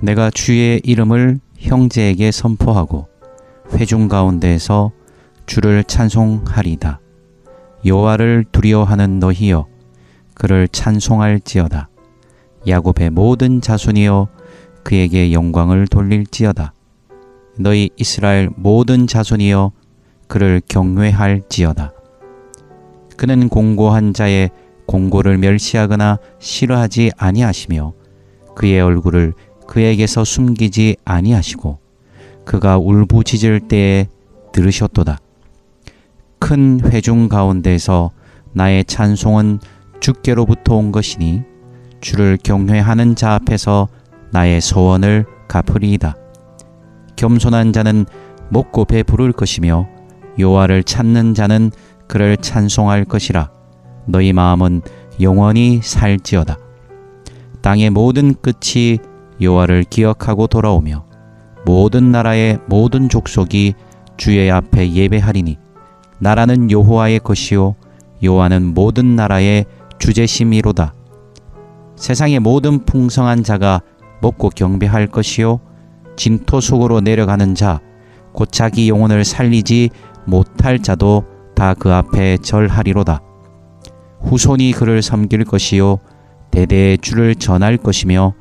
내가 주의 이름을 형제에게 선포하고 회중 가운데에서 주를 찬송하리다. 여호와를 두려워하는 너희여 그를 찬송할지어다. 야곱의 모든 자손이여 그에게 영광을 돌릴지어다. 너희 이스라엘 모든 자손이여 그를 경외할지어다. 그는 공고한 자의 공고를 멸시하거나 싫어하지 아니하시며 그의 얼굴을 그에게서 숨기지 아니하시고 그가 울부짖을 때에 들으셨도다. 큰 회중 가운데서 나의 찬송은 주께로부터 온 것이니 주를 경외하는 자 앞에서 나의 소원을 갚으리이다. 겸손한 자는 먹고 배부를 것이며 여호와를 찾는 자는 그를 찬송할 것이라. 너희 마음은 영원히 살지어다. 땅의 모든 끝이 여호와를 기억하고 돌아오며 모든 나라의 모든 족속이 주의 앞에 예배하리니 나라는 여호와의 것이요 여호와는 모든 나라의 주제심이로다. 세상의 모든 풍성한 자가 먹고 경배할 것이요 진토 속으로 내려가는 자 곧 자기 영혼을 살리지 못할 자도 다 그 앞에 절하리로다. 후손이 그를 섬길 것이요 대대의 주를 전할 것이며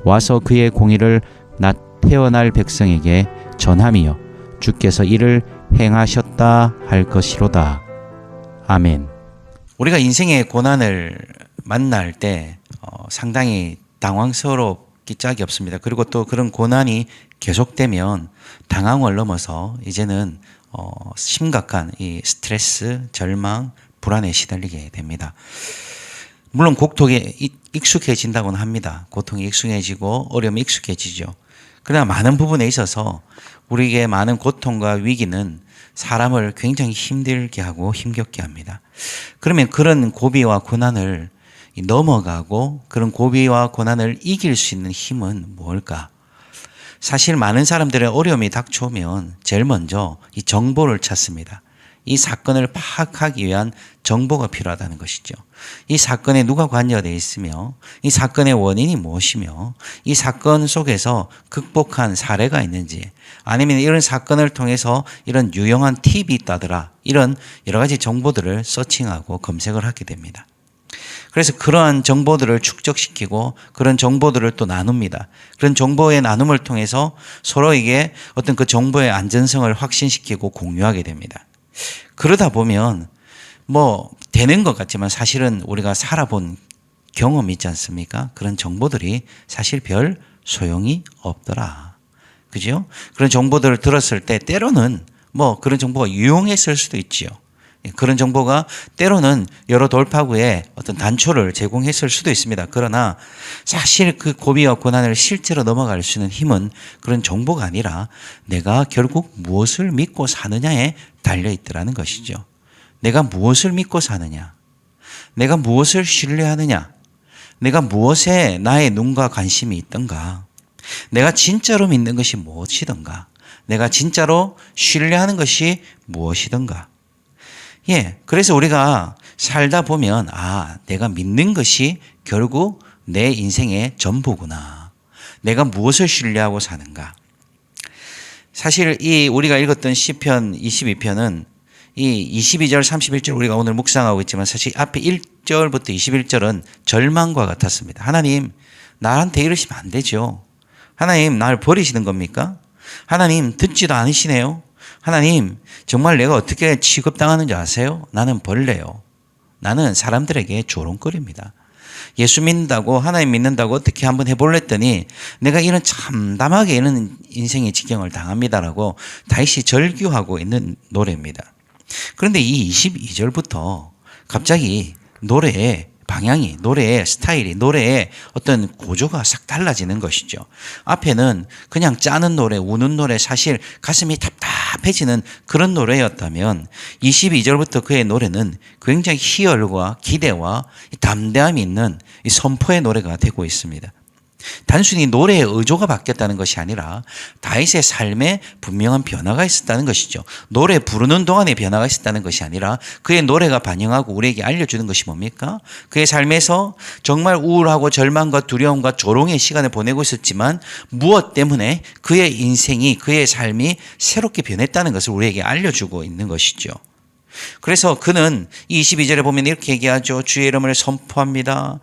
와서 그의 공의를 낮 태어날 백성에게 전함이여 주께서 이를 행하셨다 할 것이로다. 아멘. 우리가 인생의 고난을 만날 때 상당히 당황스럽기 짝이 없습니다. 그리고 또 그런 고난이 계속되면 당황을 넘어서 이제는 심각한 이 스트레스, 절망, 불안에 시달리게 됩니다. 물론 고통에 익숙해진다고는 합니다. 고통이 익숙해지고 어려움이 익숙해지죠. 그러나 많은 부분에 있어서 우리에게 많은 고통과 위기는 사람을 굉장히 힘들게 하고 힘겹게 합니다. 그러면 그런 고비와 고난을 넘어가고 그런 고비와 고난을 이길 수 있는 힘은 뭘까? 사실 많은 사람들의 어려움이 닥쳐오면 제일 먼저 이 정보를 찾습니다. 이 사건을 파악하기 위한 정보가 필요하다는 것이죠. 이 사건에 누가 관여되어 있으며 이 사건의 원인이 무엇이며 이 사건 속에서 극복한 사례가 있는지 아니면 이런 사건을 통해서 이런 유용한 팁이 있다더라 이런 여러 가지 정보들을 서칭하고 검색을 하게 됩니다. 그래서 그러한 정보들을 축적시키고 그런 정보들을 또 나눕니다. 그런 정보의 나눔을 통해서 서로에게 어떤 그 정보의 안전성을 확신시키고 공유하게 됩니다. 그러다 보면 되는 것 같지만 사실은 우리가 살아본 경험이 있지 않습니까? 그런 정보들이 사실 별 소용이 없더라. 그죠? 그런 정보들을 들었을 때 때로는 그런 정보가 유용했을 수도 있지요. 그런 정보가 때로는 여러 돌파구에 어떤 단초를 제공했을 수도 있습니다. 그러나 사실 그 고비와 고난을 실제로 넘어갈 수 있는 힘은 그런 정보가 아니라 내가 결국 무엇을 믿고 사느냐에 달려있더라는 것이죠. 내가 무엇을 믿고 사느냐, 내가 무엇을 신뢰하느냐, 내가 무엇에 나의 눈과 관심이 있던가, 내가 진짜로 믿는 것이 무엇이던가, 내가 진짜로 신뢰하는 것이 무엇이던가. 그래서 우리가 살다 보면 내가 믿는 것이 결국 내 인생의 전부구나. 내가 무엇을 신뢰하고 사는가. 사실 우리가 읽었던 시편 22편은 이 22절 31절 우리가 오늘 묵상하고 있지만 사실 앞에 1절부터 21절은 절망과 같았습니다. 하나님 나한테 이러시면 안 되죠. 하나님 나를 버리시는 겁니까? 하나님 듣지도 않으시네요. 하나님 정말 내가 어떻게 취급당하는지 아세요? 나는 벌레요. 나는 사람들에게 조롱거립니다. 예수 믿는다고 하나님 믿는다고 어떻게 한번 해볼래 했더니 내가 이런 참담하게 이런 인생의 지경을 당합니다라고 다시 절규하고 있는 노래입니다. 그런데 이 22절부터 갑자기 노래의 방향이, 노래의 스타일이, 노래의 어떤 구조가 싹 달라지는 것이죠. 앞에는 그냥 짜는 노래, 우는 노래, 사실 가슴이 답답해지는 그런 노래였다면 22절부터 그의 노래는 굉장히 희열과 기대와 담대함이 있는 이 선포의 노래가 되고 있습니다. 단순히 노래의 의조가 바뀌었다는 것이 아니라 다윗의 삶에 분명한 변화가 있었다는 것이죠. 노래 부르는 동안에 변화가 있었다는 것이 아니라 그의 노래가 반영하고 우리에게 알려주는 것이 뭡니까? 그의 삶에서 정말 우울하고 절망과 두려움과 조롱의 시간을 보내고 있었지만 무엇 때문에 그의 인생이, 그의 삶이 새롭게 변했다는 것을 우리에게 알려주고 있는 것이죠. 그래서 그는 22절에 보면 이렇게 얘기하죠. 주의 이름을 선포합니다.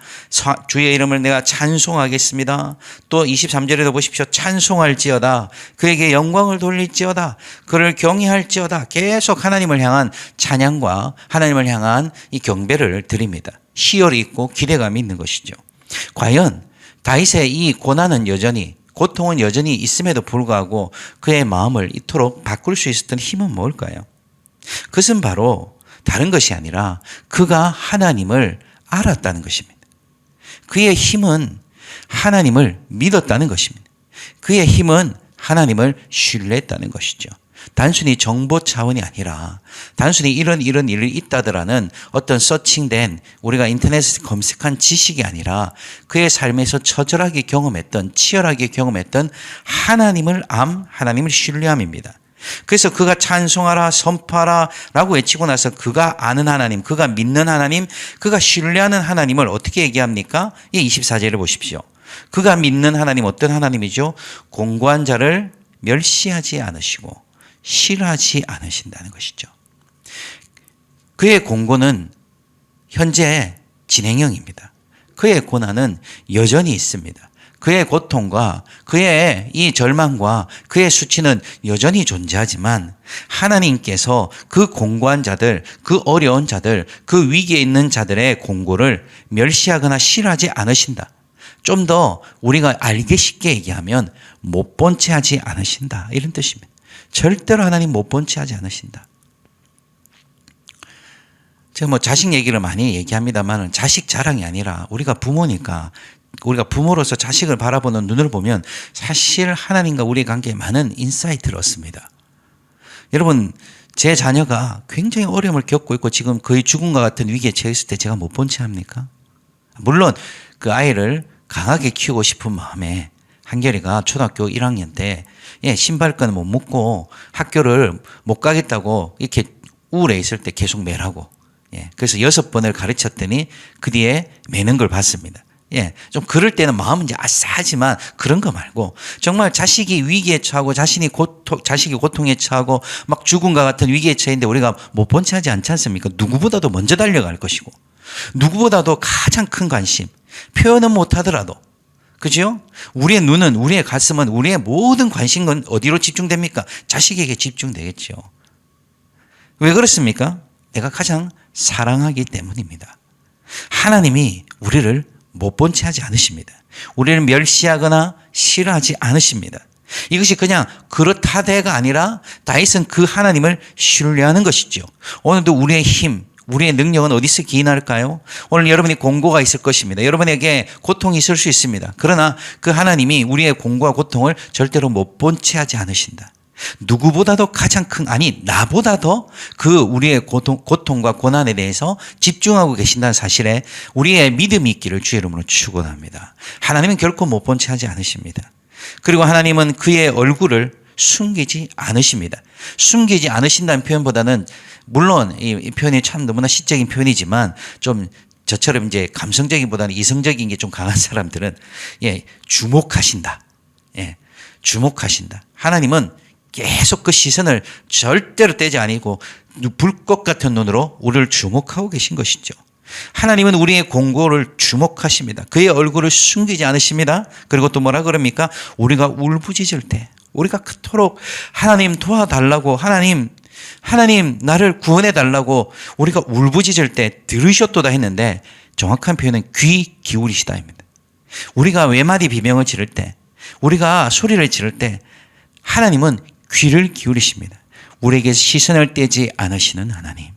주의 이름을 내가 찬송하겠습니다. 또 23절에도 보십시오. 찬송할지어다. 그에게 영광을 돌릴지어다. 그를 경외할지어다. 계속 하나님을 향한 찬양과 하나님을 향한 이 경배를 드립니다. 희열이 있고 기대감이 있는 것이죠. 과연 다윗의 이 고난은 여전히, 고통은 여전히 있음에도 불구하고 그의 마음을 이토록 바꿀 수 있었던 힘은 뭘까요? 그것은 바로 다른 것이 아니라 그가 하나님을 알았다는 것입니다. 그의 힘은 하나님을 믿었다는 것입니다. 그의 힘은 하나님을 신뢰했다는 것이죠. 단순히 정보 차원이 아니라 단순히 이런 일이 있다더라는 어떤 서칭된 우리가 인터넷에 검색한 지식이 아니라 그의 삶에서 처절하게 경험했던, 치열하게 경험했던 하나님을 하나님을 신뢰함입니다. 그래서 그가 찬송하라, 선포하라 라고 외치고 나서 그가 아는 하나님, 그가 믿는 하나님, 그가 신뢰하는 하나님을 어떻게 얘기합니까? 이 24절을 보십시오. 그가 믿는 하나님 어떤 하나님이죠? 공고한 자를 멸시하지 않으시고 싫어하지 않으신다는 것이죠. 그의 공고는 현재 진행형입니다. 그의 고난은 여전히 있습니다. 그의 고통과 그의 이 절망과 그의 수치는 여전히 존재하지만 하나님께서 그 공고한 자들, 그 어려운 자들, 그 위기에 있는 자들의 공고를 멸시하거나 싫어하지 않으신다. 좀 더 우리가 알기 쉽게 얘기하면 못 본 채 하지 않으신다. 이런 뜻입니다. 절대로 하나님 못 본 채 하지 않으신다. 제가 자식 얘기를 많이 얘기합니다만 자식 자랑이 아니라 우리가 부모니까 우리가 부모로서 자식을 바라보는 눈을 보면 사실 하나님과 우리의 관계에 많은 인사이트를 얻습니다. 여러분, 제 자녀가 굉장히 어려움을 겪고 있고 지금 거의 죽음과 같은 위기에 처했을 때 제가 못 본 채 합니까? 물론 그 아이를 강하게 키우고 싶은 마음에 한결이가 초등학교 1학년 때 신발끈을 못 묶고 학교를 못 가겠다고 이렇게 우울해 있을 때 계속 매라고. 그래서 6번을 가르쳤더니 그 뒤에 매는 걸 봤습니다. 좀 그럴 때는 마음은 이제 아싸하지만 그런 거 말고 정말 자식이 위기에 처하고 자식이 고통에 처하고 막 죽음과 같은 위기에 처했는데 우리가 못 본 채 하지 않지 않습니까? 누구보다도 먼저 달려갈 것이고 누구보다도 가장 큰 관심, 표현은 못하더라도 그죠? 우리의 눈은, 우리의 가슴은, 우리의 모든 관심은 어디로 집중됩니까? 자식에게 집중되겠죠. 왜 그렇습니까? 내가 가장 사랑하기 때문입니다. 하나님이 우리를 못 본 채 하지 않으십니다. 우리를 멸시하거나 싫어하지 않으십니다. 이것이 그냥 그렇다대가 아니라 다윗은 그 하나님을 신뢰하는 것이죠. 오늘도 우리의 힘, 우리의 능력은 어디서 기인할까요? 오늘 여러분이 공고가 있을 것입니다. 여러분에게 고통이 있을 수 있습니다. 그러나 그 하나님이 우리의 공고와 고통을 절대로 못 본 채 하지 않으신다. 누구보다도 가장 큰, 아니 나보다도 그 우리의 고통과 고난에 대해서 집중하고 계신다는 사실에 우리의 믿음이 있기를 주의 이름으로 축원합니다. 하나님은 결코 못 본 채 하지 않으십니다. 그리고 하나님은 그의 얼굴을 숨기지 않으십니다. 숨기지 않으신다는 표현보다는 물론 이 표현이 참 너무나 시적인 표현이지만 좀 저처럼 이제 감성적인보다는 이성적인 게 좀 강한 사람들은 주목하신다. 주목하신다. 하나님은 계속 그 시선을 절대로 떼지 아니고 불꽃 같은 눈으로 우리를 주목하고 계신 것이죠. 하나님은 우리의 공고를 주목하십니다. 그의 얼굴을 숨기지 않으십니다. 그리고 또 뭐라 그럽니까? 우리가 울부짖을 때, 우리가 그토록 하나님 도와달라고, 하나님 나를 구원해 달라고 우리가 울부짖을 때 들으셨도다 했는데 정확한 표현은 귀 기울이시다입니다. 우리가 외마디 비명을 지를 때, 우리가 소리를 지를 때 하나님은 귀를 기울이십니다. 우리에게 시선을 떼지 않으시는 하나님,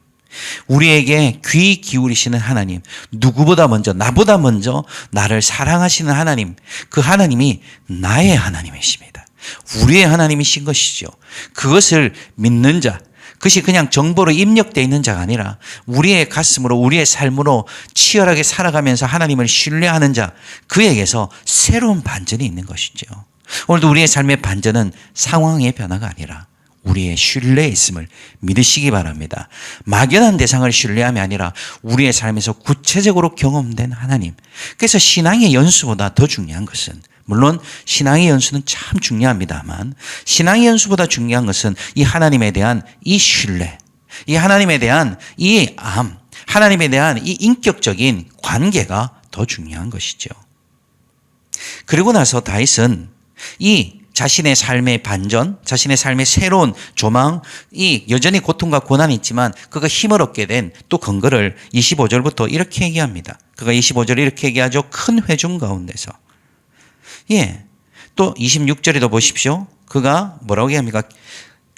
우리에게 귀 기울이시는 하나님, 누구보다 먼저, 나보다 먼저 나를 사랑하시는 하나님, 그 하나님이 나의 하나님이십니다. 우리의 하나님이신 것이죠. 그것을 믿는 자, 그것이 그냥 정보로 입력되어 있는 자가 아니라 우리의 가슴으로 우리의 삶으로 치열하게 살아가면서 하나님을 신뢰하는 자, 그에게서 새로운 반전이 있는 것이죠. 오늘도 우리의 삶의 반전은 상황의 변화가 아니라 우리의 신뢰에 있음을 믿으시기 바랍니다. 막연한 대상을 신뢰함이 아니라 우리의 삶에서 구체적으로 경험된 하나님. 그래서 신앙의 연수보다 더 중요한 것은, 물론 신앙의 연수는 참 중요합니다만, 신앙의 연수보다 중요한 것은 이 하나님에 대한 이 신뢰, 이 하나님에 대한 이 암, 하나님에 대한 이 인격적인 관계가 더 중요한 것이죠. 그리고 나서 다윗은 이 자신의 삶의 반전, 자신의 삶의 새로운 조망, 이 여전히 고통과 고난이 있지만 그가 힘을 얻게 된 또 근거를 25절부터 이렇게 얘기합니다. 그가 25절에 이렇게 얘기하죠. 큰 회중 가운데서. 또 26절에도 보십시오. 그가 뭐라고 얘기합니까?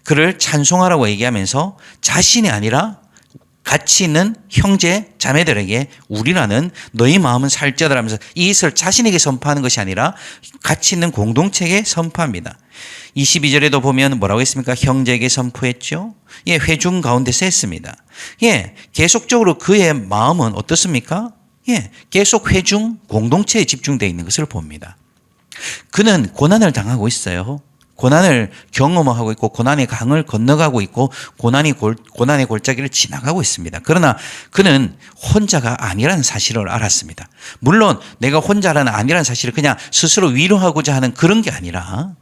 그를 찬송하라고 얘기하면서 자신이 아니라 같이 있는 형제 자매들에게 우리라는 너희 마음은 살찌어다 하면서 이것을 자신에게 선포하는 것이 아니라 같이 있는 공동체에게 선포합니다. 22절에도 보면 뭐라고 했습니까? 형제에게 선포했죠. 회중 가운데서 했습니다. 계속적으로 그의 마음은 어떻습니까? 계속 회중 공동체에 집중되어 있는 것을 봅니다. 그는 고난을 당하고 있어요. 고난을 경험하고 있고 고난의 강을 건너가고 있고 고난의 골짜기를 지나가고 있습니다. 그러나 그는 혼자가 아니라는 사실을 알았습니다. 물론 내가 혼자라는 아니라는 사실을 그냥 스스로 위로하고자 하는 그런 게 아니라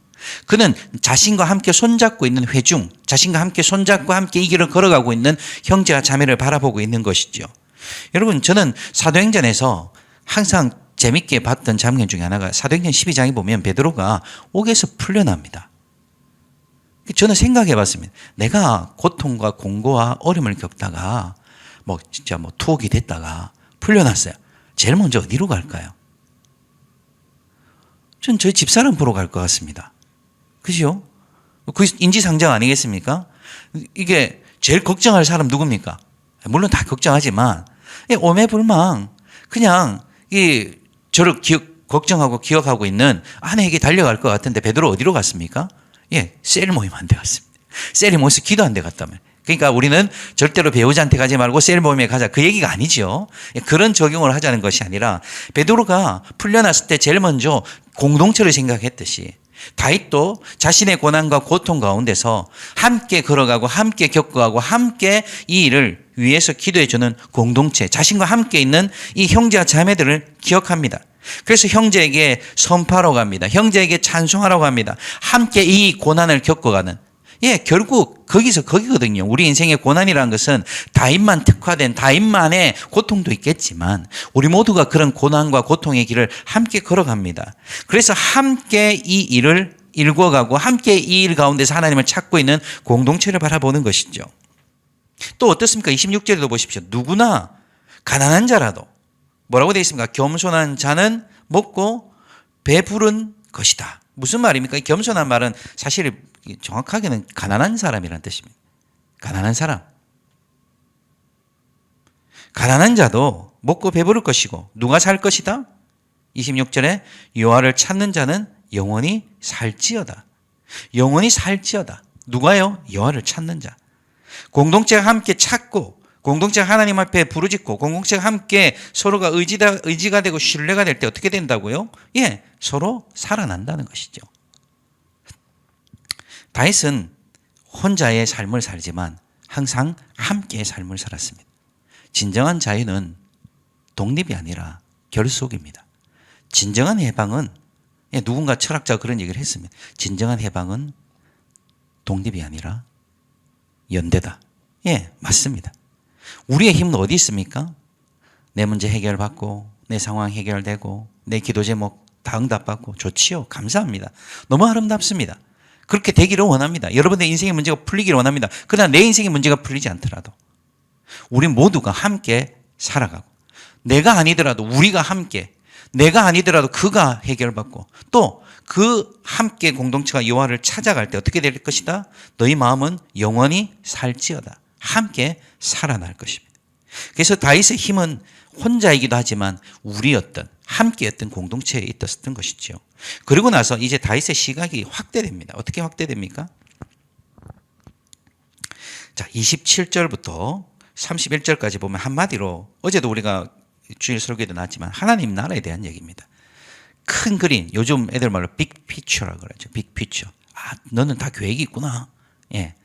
그는 자신과 함께 손잡고 있는 회중, 자신과 함께 손잡고 함께 이 길을 걸어가고 있는 형제와 자매를 바라보고 있는 것이죠. 여러분, 저는 사도행전에서 항상 재밌게 봤던 장면 중에 하나가 사도행전 12장에 보면 베드로가 옥에서 풀려납니다. 저는 생각해 봤습니다. 내가 고통과 공고와 어려움을 겪다가 진짜 투옥이 됐다가 풀려났어요. 제일 먼저 어디로 갈까요? 전 저희 집사람 보러 갈 것 같습니다. 그죠? 그 인지상정 아니겠습니까? 이게 제일 걱정할 사람 누굽니까? 물론 다 걱정하지만 오매불망 그냥 저를 걱정하고 기억하고 있는 아내에게 달려갈 것 같은데 베드로 어디로 갔습니까? 셀 모임한테 갔습니다. 셀 모임에서 기도한데 갔다며. 그러니까 우리는 절대로 배우자한테 가지 말고 셀 모임에 가자. 그 얘기가 아니죠. 그런 적용을 하자는 것이 아니라 베드로가 풀려났을 때 제일 먼저 공동체를 생각했듯이 다윗도 자신의 고난과 고통 가운데서 함께 걸어가고 함께 겪어가고 함께 이 일을 위해서 기도해주는 공동체, 자신과 함께 있는 이 형제와 자매들을 기억합니다. 그래서 형제에게 선포하라고 합니다. 형제에게 찬송하라고 합니다. 함께 이 고난을 겪어가는. 결국 거기거든요. 우리 인생의 고난이라는 것은 다윗만 특화된 다윗만의 고통도 있겠지만 우리 모두가 그런 고난과 고통의 길을 함께 걸어갑니다. 그래서 함께 이 일을 일궈가고 함께 이 일 가운데서 하나님을 찾고 있는 공동체를 바라보는 것이죠. 또 어떻습니까? 26절에도 보십시오. 누구나 가난한 자라도 뭐라고 되어 있습니까? 겸손한 자는 먹고 배부른 것이다. 무슨 말입니까? 이 겸손한 말은 사실 정확하게는 가난한 사람이라는 뜻입니다. 가난한 사람. 가난한 자도 먹고 배부를 것이고 누가 살 것이다? 26절에 여호와를 찾는 자는 영원히 살지어다. 영원히 살지어다. 누가요? 여호와를 찾는 자. 공동체가 함께 찾고 공동체가 하나님 앞에 부르짖고 공동체가 함께 서로가 의지가 되고 신뢰가 될 때 어떻게 된다고요? 서로 살아난다는 것이죠. 다윗은 혼자의 삶을 살지만 항상 함께의 삶을 살았습니다. 진정한 자유는 독립이 아니라 결속입니다. 진정한 해방은 누군가 철학자가 그런 얘기를 했습니다. 진정한 해방은 독립이 아니라 연대다. 맞습니다. 우리의 힘은 어디 있습니까? 내 문제 해결받고 내 상황 해결되고 내 기도 제목 다 응답받고 좋지요. 감사합니다. 너무 아름답습니다. 그렇게 되기를 원합니다. 여러분의 인생의 문제가 풀리기를 원합니다. 그러나 내 인생의 문제가 풀리지 않더라도 우리 모두가 함께 살아가고 내가 아니더라도 우리가 함께 내가 아니더라도 그가 해결받고 또 그 함께 공동체가 여호와를 찾아갈 때 어떻게 될 것이다? 너희 마음은 영원히 살지어다. 함께 살아날 것입니다. 그래서 다윗의 힘은 혼자이기도 하지만 우리였던 함께였던 공동체에 있었던 것이죠. 그리고 나서 이제 다윗의 시각이 확대됩니다. 어떻게 확대됩니까? 자, 27절부터 31절까지 보면 한마디로 어제도 우리가 주일 설교에도 나왔지만 하나님 나라에 대한 얘기입니다. 큰 그림, 요즘 애들 말로 빅 피처라고 그러죠. 빅 피처. 아, 너는 다 계획이 있구나. 예.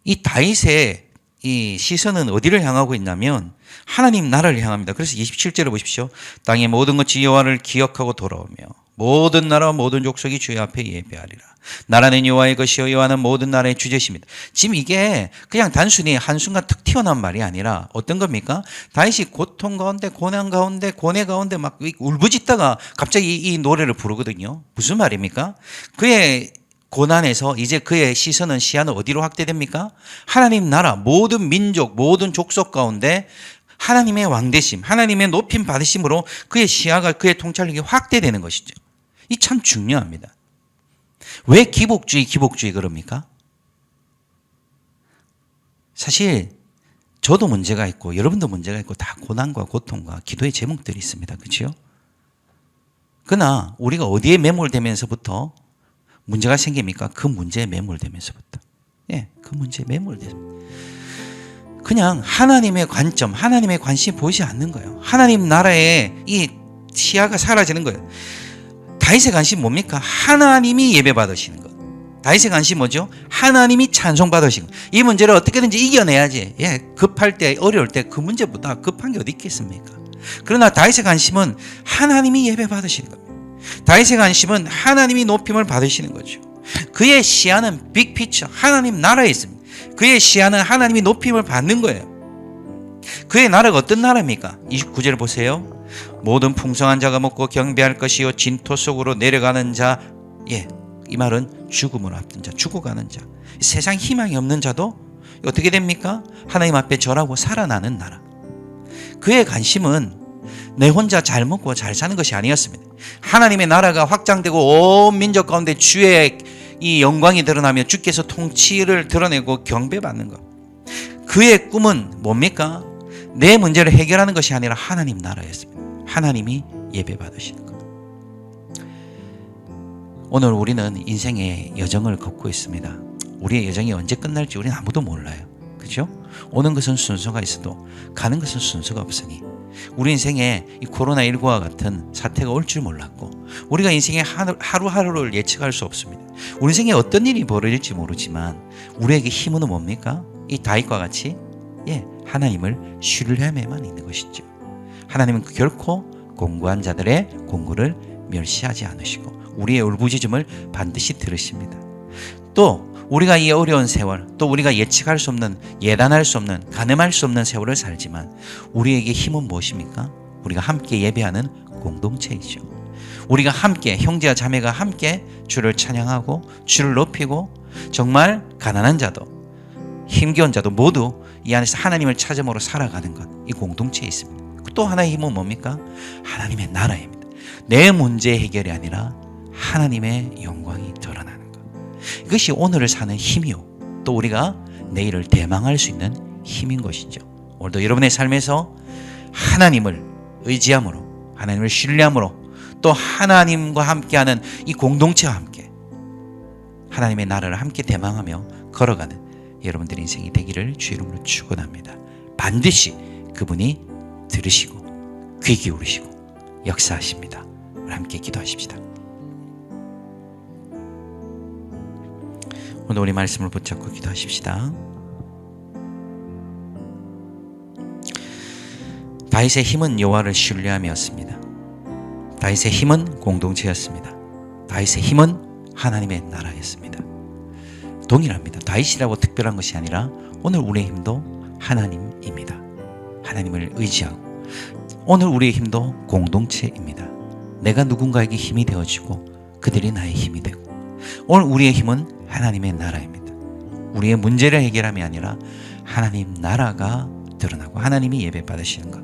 이 다윗의 이 시선은 어디를 향하고 있냐면 하나님 나라를 향합니다. 그래서 27절을 보십시오. 땅의 모든 것이 여호와를 기억하고 돌아오며 모든 나라와 모든 족속이 주의 앞에 예배하리라. 나라는 여호와의 것이요 여호와는 모든 나라의 주제십니다. 지금 이게 그냥 단순히 한순간 툭 튀어나온 말이 아니라 어떤 겁니까? 다윗이 고통 가운데 고난 가운데 고뇌 가운데 막 울부짖다가 갑자기 이 노래를 부르거든요. 무슨 말입니까? 그의 고난에서 이제 그의 시선은 시야는 어디로 확대됩니까? 하나님 나라 모든 민족 모든 족속 가운데 하나님의 왕되심 하나님의 높임 받으심으로 그의 시야가 그의 통찰력이 확대되는 것이죠. 이 참 중요합니다. 왜 기복주의 그럽니까? 사실 저도 문제가 있고 여러분도 문제가 있고 다 고난과 고통과 기도의 제목들이 있습니다. 그렇죠? 그러나 우리가 어디에 매몰되면서부터 문제가 생깁니까? 그 문제에 매몰되면서부터. 예, 그 문제에 매몰되면서. 그냥 하나님의 관점, 하나님의 관심이 보이지 않는 거예요. 하나님 나라의 이 시야가 사라지는 거예요. 다윗의 관심 뭡니까? 하나님이 예배 받으시는 것. 다윗의 관심 뭐죠? 하나님이 찬송 받으시는 것. 이 문제를 어떻게든지 이겨내야지. 예, 급할 때, 어려울 때 그 문제보다 급한 게 어디 있겠습니까? 그러나 다윗의 관심은 하나님이 예배 받으시는 겁니다. 다윗의 관심은 하나님이 높임을 받으시는 거죠. 그의 시야는 빅피처, 하나님 나라에 있습니다. 그의 시야는 하나님이 높임을 받는 거예요. 그의 나라가 어떤 나라입니까? 29절 보세요. 모든 풍성한 자가 먹고 경배할 것이요 진토 속으로 내려가는 자, 예, 이 말은 죽음을 앞둔 자, 죽어가는 자, 세상 희망이 없는 자도 어떻게 됩니까? 하나님 앞에 절하고 살아나는 나라. 그의 관심은 내 혼자 잘 먹고 잘 사는 것이 아니었습니다. 하나님의 나라가 확장되고 온 민족 가운데 주의 이 영광이 드러나며 주께서 통치를 드러내고 경배받는 것. 그의 꿈은 뭡니까? 내 문제를 해결하는 것이 아니라 하나님 나라였습니다. 하나님이 예배받으시는 것. 오늘 우리는 인생의 여정을 걷고 있습니다. 우리의 여정이 언제 끝날지 우리는 아무도 몰라요. 그렇죠? 오는 것은 순서가 있어도 가는 것은 순서가 없으니 우리 인생에 이 코로나19와 같은 사태가 올 줄 몰랐고 우리가 인생의 하루하루를 예측할 수 없습니다. 우리 인생에 어떤 일이 벌어질지 모르지만 우리에게 힘은 뭡니까? 이 다윗과 같이 하나님을 신뢰함에만 있는 것이죠. 하나님은 결코 공고한 자들의 공고를 멸시하지 않으시고 우리의 울부짖음을 반드시 들으십니다. 또 우리가 이 어려운 세월, 또 우리가 예측할 수 없는, 예단할 수 없는, 가늠할 수 없는 세월을 살지만 우리에게 힘은 무엇입니까? 우리가 함께 예배하는 공동체이죠. 우리가 함께, 형제와 자매가 함께 주를 찬양하고 주를 높이고 정말 가난한 자도 힘겨운 자도 모두 이 안에서 하나님을 찾음으로 살아가는 것, 이 공동체에 있습니다. 또 하나의 힘은 뭡니까? 하나님의 나라입니다. 내 문제 해결이 아니라 하나님의 영광이 드러나는 것. 이것이 오늘을 사는 힘이요, 또 우리가 내일을 대망할 수 있는 힘인 것이죠. 오늘도 여러분의 삶에서 하나님을 의지함으로, 하나님을 신뢰함으로, 또 하나님과 함께하는 이 공동체와 함께 하나님의 나라를 함께 대망하며 걸어가는 여러분들의 인생이 되기를 주의 이름으로 축원합니다. 반드시 그분이 들으시고 귀 기울이시고 역사하십니다. 우리 함께 기도하십시다. 오늘 우리 말씀을 붙잡고 기도하십시다. 다윗의 힘은 여호와를 신뢰함이었습니다. 다윗의 힘은 공동체였습니다. 다윗의 힘은 하나님의 나라였습니다. 동일합니다. 다윗이라고 특별한 것이 아니라 오늘 우리의 힘도 하나님입니다. 하나님을 의지하고 오늘 우리의 힘도 공동체입니다. 내가 누군가에게 힘이 되어지고 그들이 나의 힘이 되고 오늘 우리의 힘은 하나님의 나라입니다. 우리의 문제를 해결함이 아니라 하나님 나라가 드러나고 하나님이 예배 받으시는 것,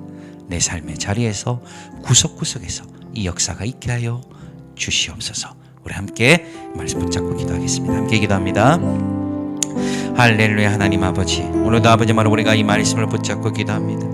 내 삶의 자리에서 구석구석에서 이 역사가 있게 하여 주시옵소서. 우리 함께 말씀 붙잡고 기도하겠습니다. 함께 기도합니다. 할렐루야. 하나님 아버지, 오늘도 아버지만 우리가 이 말씀을 붙잡고 기도합니다.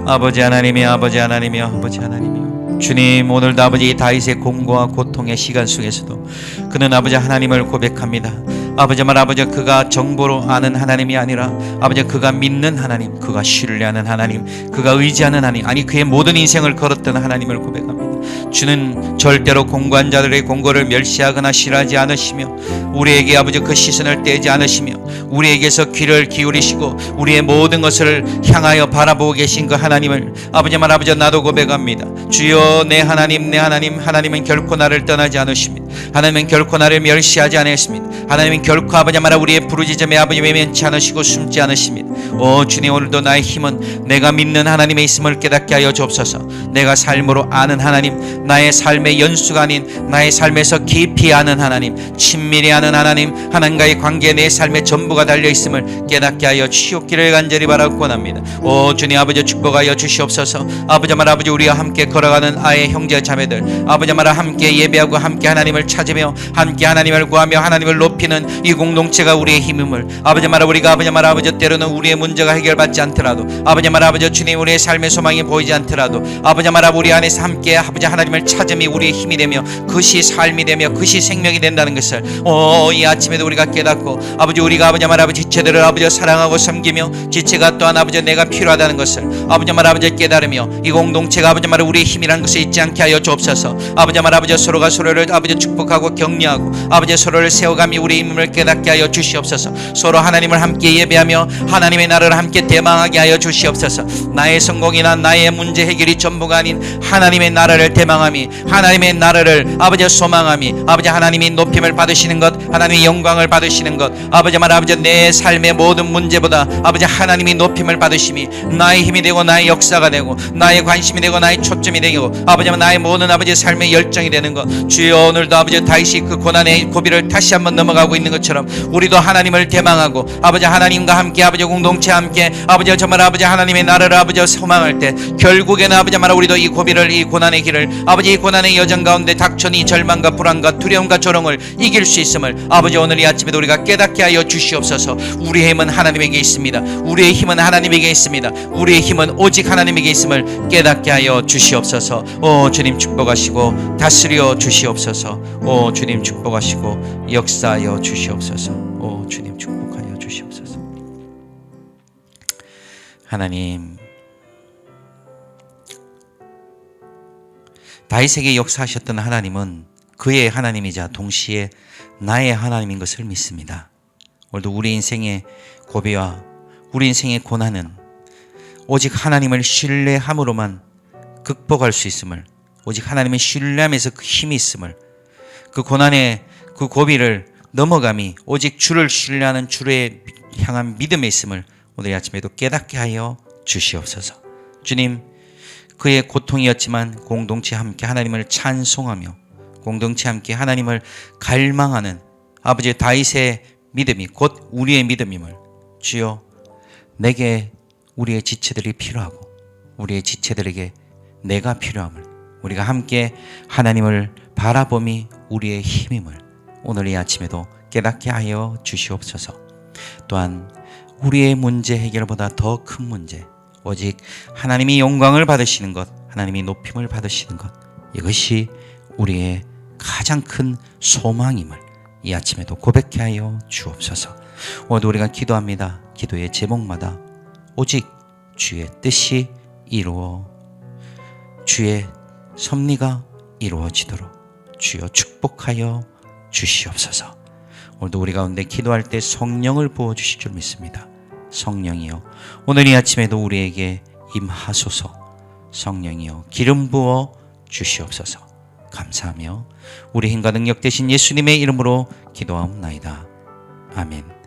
아버지 하나님이여, 아버지 하나님이여, 아버지 하나님이여, 주님, 오늘도 아버지 다윗의 공고와 고통의 시간 속에서도 그는 아버지 하나님을 고백합니다. 아버지 말 아버지 그가 정보로 아는 하나님이 아니라 아버지 그가 믿는 하나님, 그가 신뢰하는 하나님, 그가 의지하는 하나님, 아니 그의 모든 인생을 걸었던 하나님을 고백합니다. 주는 절대로 공고한 자들의 공고를 멸시하거나 싫어하지 않으시며 우리에게 아버지 그 시선을 떼지 않으시며 우리에게서 귀를 기울이시고 우리의 모든 것을 향하여 바라보고 계신 그 하나님을 아버지 말 아버지 나도 고백합니다. 주여 내 하나님, 내 하나님, 하나님은 결코 나를 떠나지 않으십니다. 하나님은 결코 나를 멸시하지 않으십니다. 하나님은 결코 아버지 말아 우리의 부르짖음에 아버지 외면치 않으시고 숨지 않으십니다. 오 주님, 오늘도 나의 힘은 내가 믿는 하나님의 있음을 깨닫게 하여 주옵소서. 내가 삶으로 아는 하나님, 나의 삶의 연수가 아닌 나의 삶에서 깊이 아는 하나님, 친밀히 아는 하나님, 하나님과의 관계에 내 삶의 전부가 달려있음을 깨닫게 하여 주시옵기를 간절히 바라고 원합니다. 오 주님 아버지 축복하여 주시옵소서. 아버지 말아 아버지 우리와 함께 걸어가는 아의 형제 자매들 아버지 말아 함께 예배하고 함께 하나님을 찾으며 함께 하나님을 구하며 하나님을 높이는 이 공동체가 우리의 힘임을 아버지 말아 우리가 아버지 말아 아버지 때로는 우리의 문제가 해결받지 않더라도 아버지 말아 아버지 주님 우리의 삶의 소망이 보이지 않더라도 아버지 말아 우리 안에서 함께 아버지 하나님을 찾음이 우리의 힘이 되며 그것이 삶이 되며 그것이 생명이 된다는 것을 이 아침에도 우리가 깨닫고 아버지 우리가 아버지 말아 아버지 지체들을 아버지 사랑하고 섬기며 지체가 또한 아버지 내가 필요하다는 것을 아버지 말아 아버지 깨달으며 이 공동체가 아버지 말아 우리의 힘이라는 것을 잊지 않게 하여 주옵소서. 아버지 말아 아버지 서로가 서로를 아버지 축복하고 격려하고 아버지 서로를 세워가며 우리의 힘을 깨닫게 하여 주시옵소서. 서로 하나님을 함께 예배하며 하나님의 나라를 함께 대망하게 하여 주시옵소서. 나의 성공이나 나의 문제 해결이 전부가 아닌 하나님의 나라를 대망함이 하나님의 나라를 아버지 소망함이 아버지 하나님이 높임을 받으시는 것 하나님의 영광을 받으시는 것 아버지 말 아버지 내 삶의 모든 문제보다 아버지 하나님이 높임을 받으심이 나의 힘이 되고 나의 역사가 되고 나의 관심이 되고 나의 초점이 되고 아버지 나의 모든 아버지 삶의 열정이 되는 것 주여 오늘도 아버지 다시 그 고난의 고비를 다시 한번 넘어가고 있는 것처럼 우리도 하나님을 대망하고 아버지 하나님과 함께 아버지 공동체 함께 아버지 정말 아버지 하나님의 나라를 아버지 소망할 때 결국에는 아버지 말아 우리도 이 고비를 이 고난의 길을 아버지 이 고난의 여정 가운데 닥쳐니 절망과 불안과 두려움과 조롱을 이길 수 있음을 아버지 오늘 이 아침에도 우리가 깨닫게 하여 주시옵소서. 우리의 힘은 하나님에게 있습니다. 우리의 힘은 하나님에게 있습니다. 우리의 힘은 오직 하나님에게 있음을 깨닫게 하여 주시옵소서. 오 주님 축복하시고 다스려 주시옵소서. 오 주님 축복하시고 역사하여 주시옵소서. 오 주님 축복하여 주시옵소서. 하나님 다윗에게 역사하셨던 하나님은 그의 하나님이자 동시에 나의 하나님인 것을 믿습니다. 오늘도 우리 인생의 고비와 우리 인생의 고난은 오직 하나님을 신뢰함으로만 극복할 수 있음을 오직 하나님을 신뢰하면서 그 힘이 있음을 그 고난의 그 고비를 넘어감이 오직 주를 신뢰하는 주를 향한 믿음에 있음을 오늘 아침에도 깨닫게 하여 주시옵소서. 주님 그의 고통이었지만 공동체 함께 하나님을 찬송하며 공동체 함께 하나님을 갈망하는 아버지 다윗의 믿음이 곧 우리의 믿음임을 주여 내게 우리의 지체들이 필요하고 우리의 지체들에게 내가 필요함을 우리가 함께 하나님을 바라봄이 우리의 힘임을 오늘 이 아침에도 깨닫게 하여 주시옵소서. 또한 우리의 문제 해결보다 더 큰 문제 오직 하나님이 영광을 받으시는 것 하나님이 높임을 받으시는 것 이것이 우리의 가장 큰 소망임을 이 아침에도 고백해 하여 주옵소서. 오늘도 우리가 기도합니다. 기도의 제목마다 오직 주의 뜻이 주의 섭리가 이루어지도록 주여 축복하여 주시옵소서. 오늘도 우리 가운데 기도할 때 성령을 부어주실 줄 믿습니다. 성령이여 오늘 이 아침에도 우리에게 임하소서. 성령이여 기름 부어 주시옵소서. 감사하며 우리 힘과 능력 되신 예수님의 이름으로 기도하옵나이다. 아멘.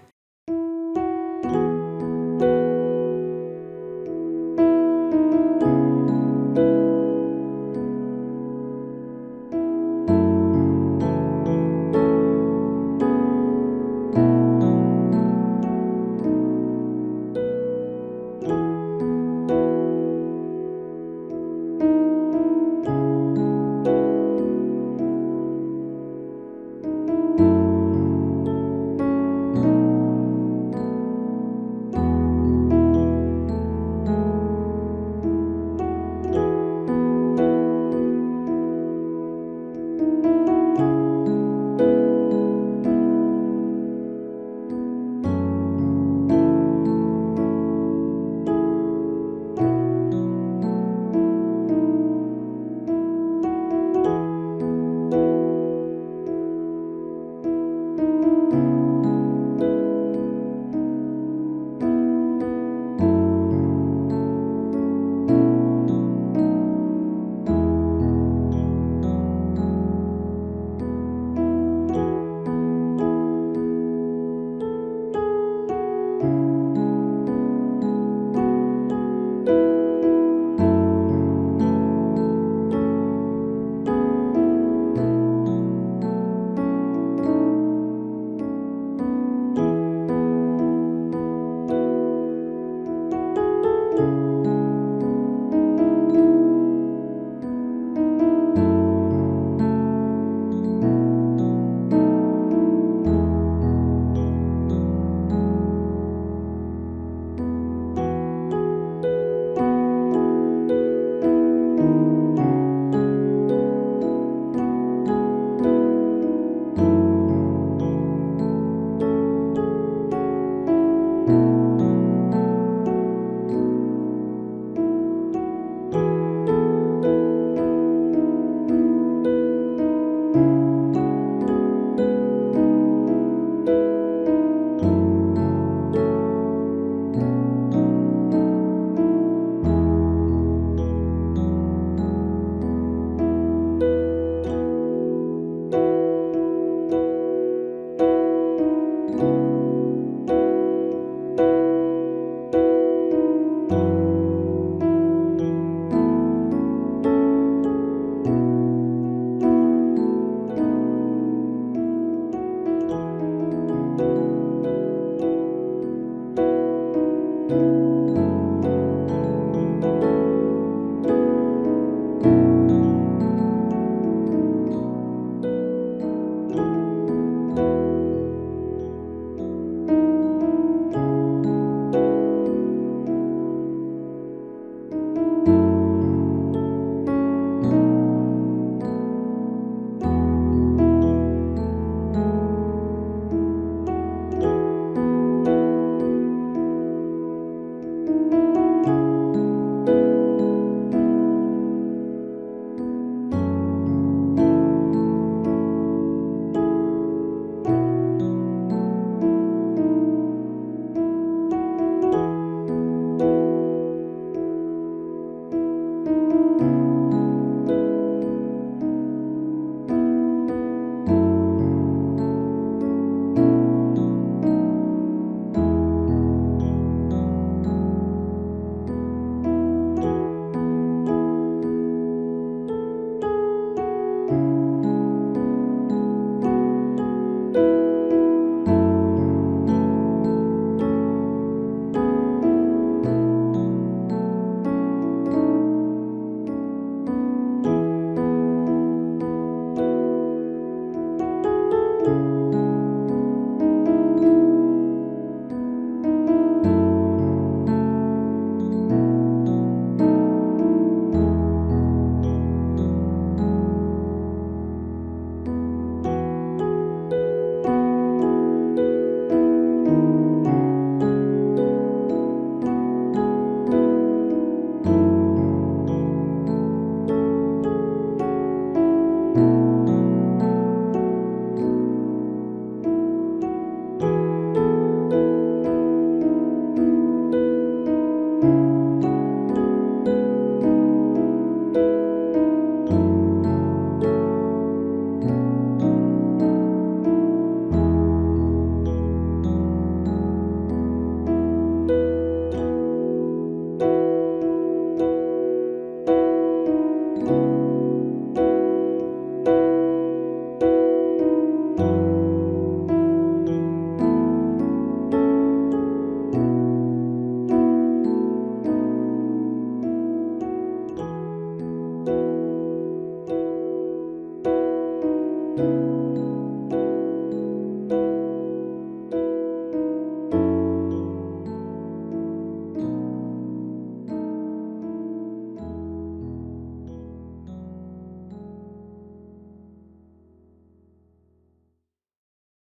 주